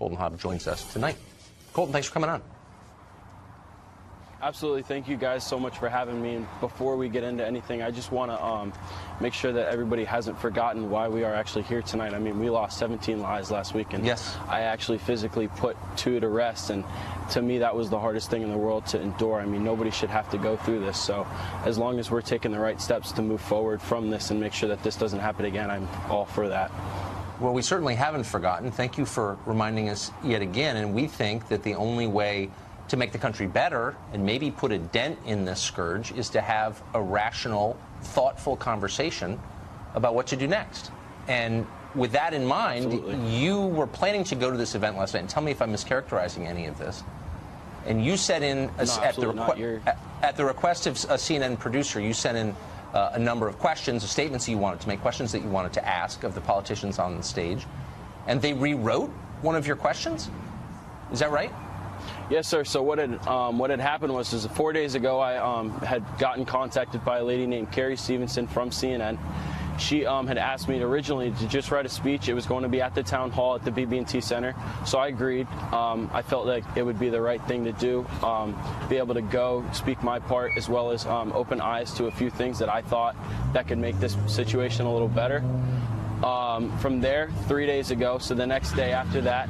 Colton Hobb joins us tonight. Colton, thanks for coming on. Absolutely. Thank you guys so much for having me. And before we get into anything, I just want to make sure that everybody hasn't forgotten why we are actually here tonight. I mean, we lost 17 lives last week, and yes, I actually physically put 2 to rest, and to me that was the hardest thing in the world to endure. I mean, nobody should have to go through this, so as long as we're taking the right steps to move forward from this and make sure that this doesn't happen again, I'm all for that. Well, we certainly haven't forgotten. Thank you for reminding us yet again, and we think that the only way to make the country better and maybe put a dent in this scourge is to have a rational, thoughtful conversation about what to do next. And with that in mind, Absolutely. You were planning to go to this event last night. And tell me if I'm mischaracterizing any of this. And you sent in, at the request of a CNN producer, you sent in a number of questions, statements you wanted to make, questions that you wanted to ask of the politicians on the stage. And they rewrote one of your questions? Is that right? Yes, sir. So what had happened was 4 days ago, I had gotten contacted by a lady named Carrie Stevenson from CNN. She had asked me originally to just write a speech. It was going to be at the town hall at the BB&T Center. So I agreed. I felt like it would be the right thing to do, be able to go speak my part, as well as open eyes to a few things that I thought that could make this situation a little better. From there, 3 days ago, so the next day after that,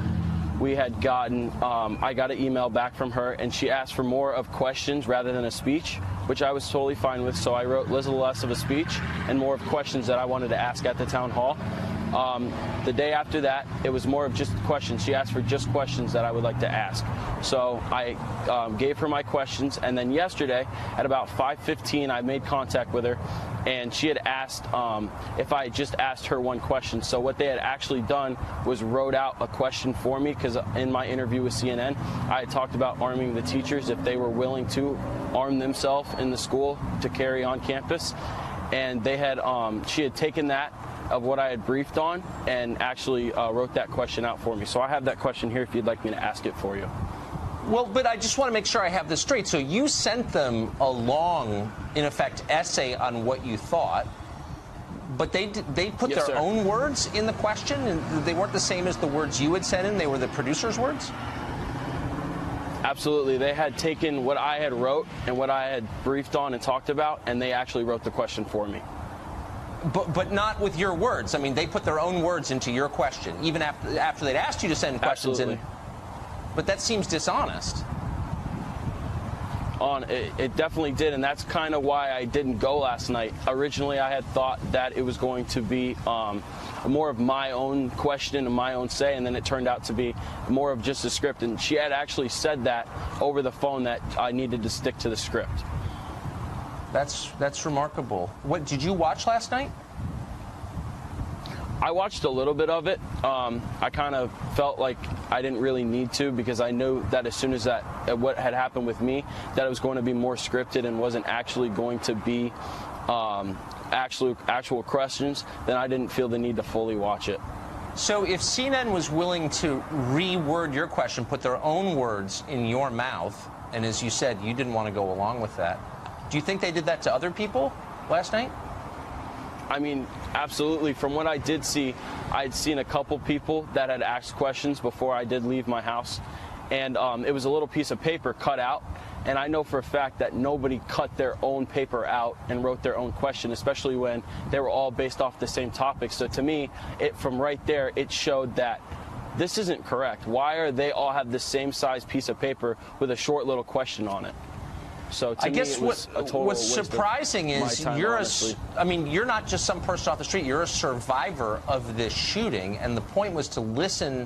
we had gotten, I got an email back from her, and she asked for more of questions rather than a speech, which I was totally fine with. So I wrote a little less of a speech and more of questions that I wanted to ask at the town hall. The day after that, it was more of just questions. She asked for just questions that I would like to ask. So I gave her my questions, and then yesterday at about 5:15, I made contact with her, and she had asked if I just asked her one question. So what they had actually done was wrote out a question for me, because in my interview with CNN, I had talked about arming the teachers if they were willing to arm themselves in the school to carry on campus. And they had, she had taken that of what I had briefed on and actually wrote that question out for me. So I have that question here if you'd like me to ask it for you. Well, but I just want to make sure I have this straight. So you sent them a long, in effect, essay on what you thought, but they put Yes, their sir. own words in the question, and they weren't the same as the words you had sent in? They were the producer's words? Absolutely. They had taken what I had wrote and what I had briefed on and talked about, and they actually wrote the question for me. But not with your words. I mean, they put their own words into your question, even after they'd asked you to send questions in. But that seems dishonest. It definitely did, and that's kind of why I didn't go last night. Originally, I had thought that it was going to be more of my own question and my own say, and then it turned out to be more of just a script. And she had actually said that over the phone, that I needed to stick to the script. That's remarkable. What did you watch last night? I watched a little bit of it. I kind of felt like I didn't really need to, because I knew that as soon as what had happened with me, that it was going to be more scripted and wasn't actually going to be actual questions. Then I didn't feel the need to fully watch it. So if CNN was willing to reword your question, put their own words in your mouth, and as you said, you didn't want to go along with that, do you think they did that to other people last night? I mean, absolutely. From what I did see, I'd seen a couple people that had asked questions before I did leave my house. And it was a little piece of paper cut out. And I know for a fact that nobody cut their own paper out and wrote their own question, especially when they were all based off the same topic. So to me, from right there, it showed that this isn't correct. Why are they all have the same size piece of paper with a short little question on it? So to I guess me, it was a total what's waste of surprising is my time, honestly. you're not just some person off the street. You're a survivor of this shooting, and the point was to listen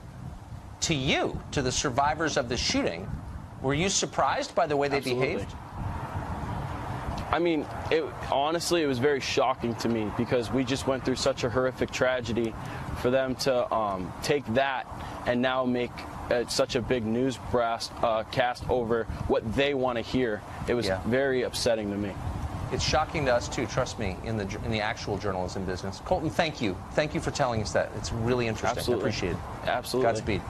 to you, to the survivors of the shooting. Were you surprised by the way they behaved? I mean, honestly, it was very shocking to me, because we just went through such a horrific tragedy. For them to take that and now make such a big news cast over what they want to hear, it was very upsetting to me. It's shocking to us too. Trust me, in the actual journalism business. Colton, thank you. Thank you for telling us that. It's really interesting. Absolutely. I appreciate it. Absolutely. Godspeed.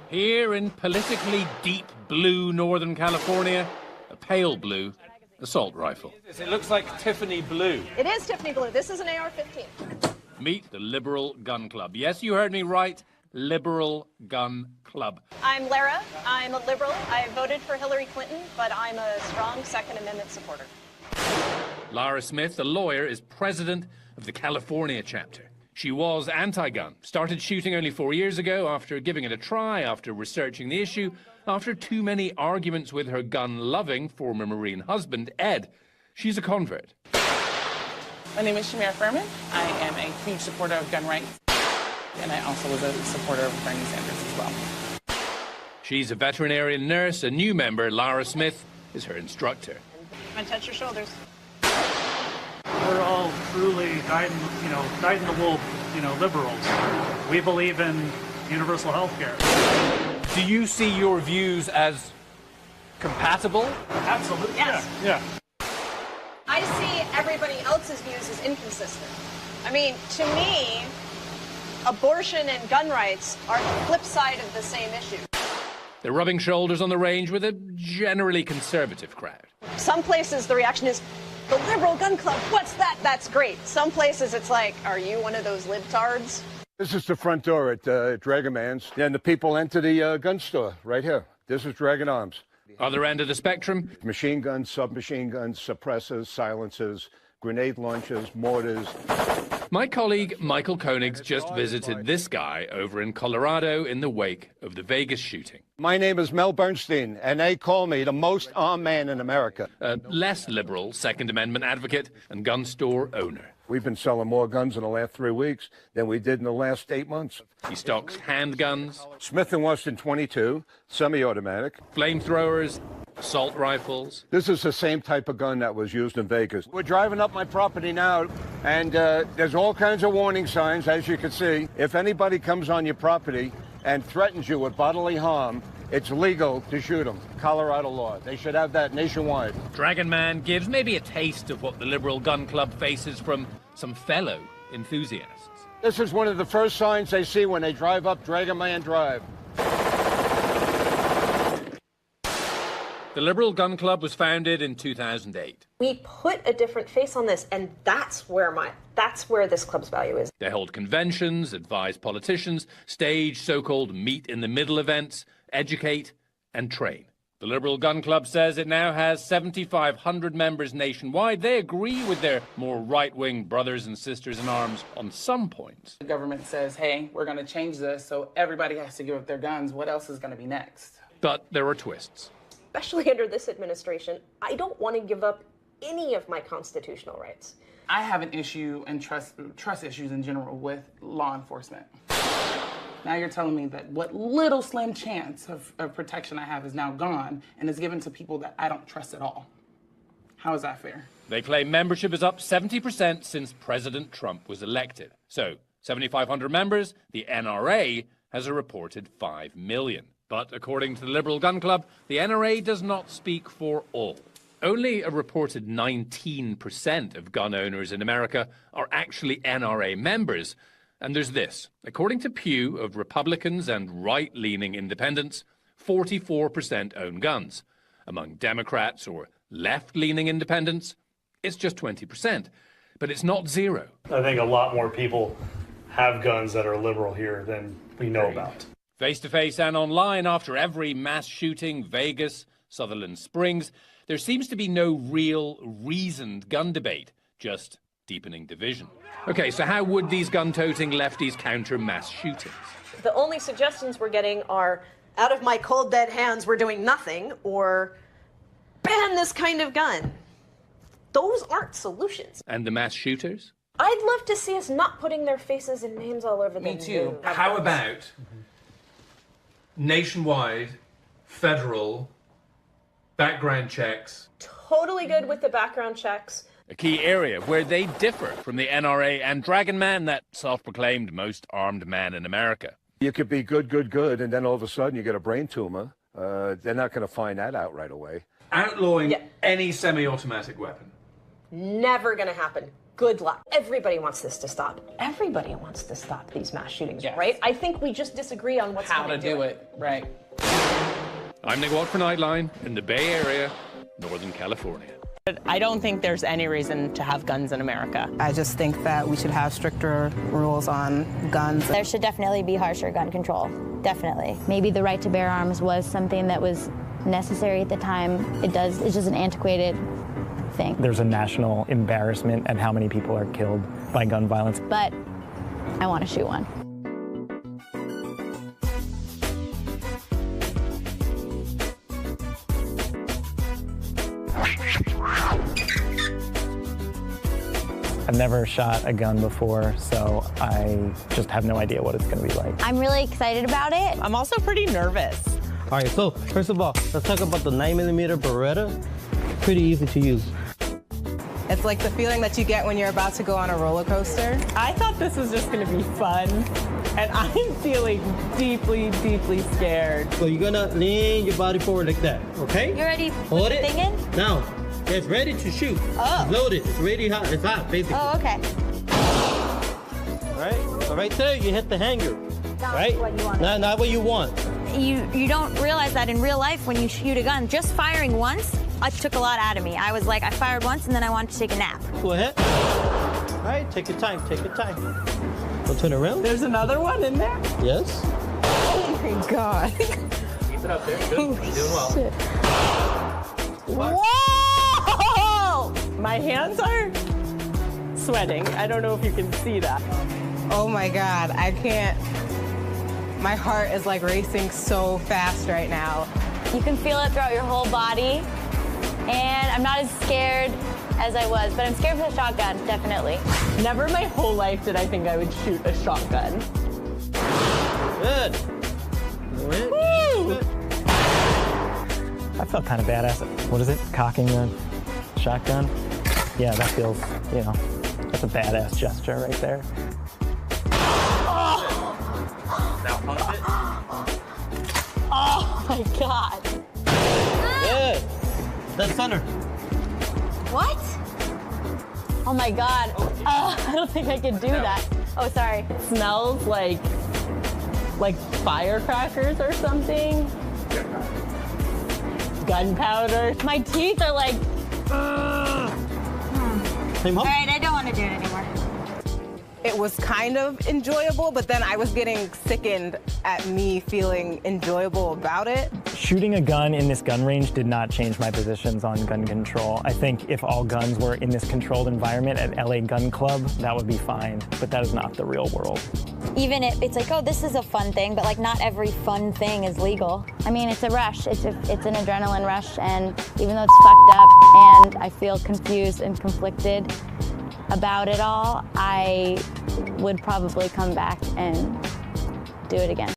Here in politically deep blue Northern California, a pale blue assault rifle. It looks like Tiffany blue. It is Tiffany blue. This is an AR-15. Meet the Liberal Gun Club. Yes, you heard me right. Liberal Gun Club. I'm Lara. I'm a liberal. I voted for Hillary Clinton, but I'm a strong Second Amendment supporter. Lara Smith, the lawyer, is president of the California chapter. She was anti-gun, started shooting only 4 years ago after giving it a try, after researching the issue, after too many arguments with her gun-loving former Marine husband, Ed. She's a convert. My name is Shamir Furman. I am a huge supporter of gun rights, and I also was a supporter of Bernie Sanders as well. She's a veterinarian nurse. A new member, Lara Smith, is her instructor. Come and touch your shoulders. We're all truly dyed-in-the-wool, liberals. We believe in universal health care. Do you see your views as compatible? Absolutely. Yes. Yeah. I see everybody else's views as inconsistent. I mean, to me, abortion and gun rights are the flip side of the same issue. They're rubbing shoulders on the range with a generally conservative crowd. Some places the reaction is, the liberal gun club, what's that? That's great. Some places it's like, are you one of those libtards? This is the front door at Dragonman's, and the people enter the gun store right here. This is Dragon Arms. Other end of the spectrum, Machine guns, submachine guns, suppressors, silencers, grenade launchers, mortars. my colleague Michael Koenig's just visited this guy over in Colorado in the wake of the Vegas shooting. My name is Mel Bernstein, and they call me the most armed man in America. A less liberal Second Amendment advocate and gun store owner. We've been selling more guns in the last 3 weeks than we did in the last 8 months. He stocks handguns, Smith & Wesson 22, semi-automatic. flamethrowers, assault rifles. This is the same type of gun that was used in Vegas. We're driving up my property now, and there's all kinds of warning signs, as you can see. If anybody comes on your property and threatens you with bodily harm, it's legal to shoot them. Colorado law. They should have that nationwide. Dragon Man gives maybe a taste of what the Liberal Gun Club faces from some fellow enthusiasts. This is one of the first signs they see when they drive up Dragon Man Drive. The Liberal Gun Club was founded in 2008. We put a different face on this, and that's where this club's value is. They hold conventions, advise politicians, stage so-called meet-in-the-middle events, educate and train. The Liberal Gun Club says it now has 7,500 members nationwide. They agree with their more right-wing brothers and sisters in arms on some points. The government says, hey, we're going to change this, so everybody has to give up their guns. What else is going to be next? But there are twists. Especially under this administration, I don't want to give up any of my constitutional rights. I have an issue and trust issues in general with law enforcement. Now you're telling me that what little slim chance of protection I have is now gone and is given to people that I don't trust at all. How is that fair? They claim membership is up 70% since President Trump was elected. So, 7,500 members, the NRA has a reported 5 million. But according to the Liberal Gun Club, the NRA does not speak for all. Only a reported 19% of gun owners in America are actually NRA members. And there's this. According to Pew, of Republicans and right-leaning independents, 44% own guns. Among Democrats or left-leaning independents, it's just 20%. But it's not zero. I think a lot more people have guns that are liberal here than we know about. Face-to-face and online, after every mass shooting, Vegas, Sutherland Springs, there seems to be no real, reasoned gun debate, just deepening division. Okay, so how would these gun-toting lefties counter mass shootings? The only suggestions we're getting are, out of my cold dead hands, we're doing nothing, or ban this kind of gun. Those aren't solutions. And the mass shooters? I'd love to see us not putting their faces and names all over the Me too. How about nationwide, federal background checks? Totally good with the background checks. A key area where they differ from the NRA and Dragon Man, that self-proclaimed most armed man in America. You could be good, and then all of a sudden you get a brain tumor. They're not going to find that out right away. Outlawing any semi-automatic weapon. Never gonna happen. Good luck. Everybody wants this to stop. Everybody wants to stop these mass shootings, Yes. right? I think we just disagree on what's How gonna to do it, right? I'm Nick Watt for Nightline in the Bay Area, Northern California. I don't think there's any reason to have guns in America. I just think that we should have stricter rules on guns. There should definitely be harsher gun control, definitely. Maybe the right to bear arms was something that was necessary at the time. It's just an antiquated thing. There's a national embarrassment at how many people are killed by gun violence. But I want to shoot one. I've never shot a gun before, so I just have no idea what it's going to be like. I'm really excited about it. I'm also pretty nervous. All right, so first of all, let's talk about the 9mm Beretta. Pretty easy to use. It's like the feeling that you get when you're about to go on a roller coaster. I thought this was just gonna be fun, and I'm feeling deeply, deeply scared. So you're gonna lean your body forward like that, okay? You ready to Hold put the it. thing in? Now, it's ready to shoot. Oh. It's loaded. It's ready hot. It's hot, basically. Oh, okay. All right. So right there, you hit the hanger. Not right? what you want. Not what you want. You don't realize that in real life when you shoot a gun, just firing once, it took a lot out of me. I was like, I fired once and then I wanted to take a nap. Go ahead. All right, take your time. Take your time. We'll turn around. There's another one in there? Yes. Oh my God. Keep it up there. Good. You're doing well. Shit. Whoa! My hands are sweating. I don't know if you can see that. Oh my God, I can't. My heart is like racing so fast right now. You can feel it throughout your whole body. And I'm not as scared as I was, but I'm scared for the shotgun, definitely. Never in my whole life did I think I would shoot a shotgun. Good. Woo! I felt kind of badass. What is it? Cocking the shotgun? Yeah, that feels, you know, that's a badass gesture right there. Now pump it. Oh my God. Good. That's center. What? Oh my God. I don't think I could do that. Oh, sorry. It smells like firecrackers or something. Gunpowder. My teeth are like, All right, I don't want to do it anymore. It was kind of enjoyable, but then I was getting sickened at me feeling enjoyable about it. Shooting a gun in this gun range did not change my positions on gun control. I think if all guns were in this controlled environment at LA Gun Club, that would be fine, but that is not the real world. Even if it's like, oh, this is a fun thing, but like not every fun thing is legal. I mean, it's a rush. It's an adrenaline rush, and even though it's fucked up and I feel confused and conflicted about it all, I would probably come back and do it again.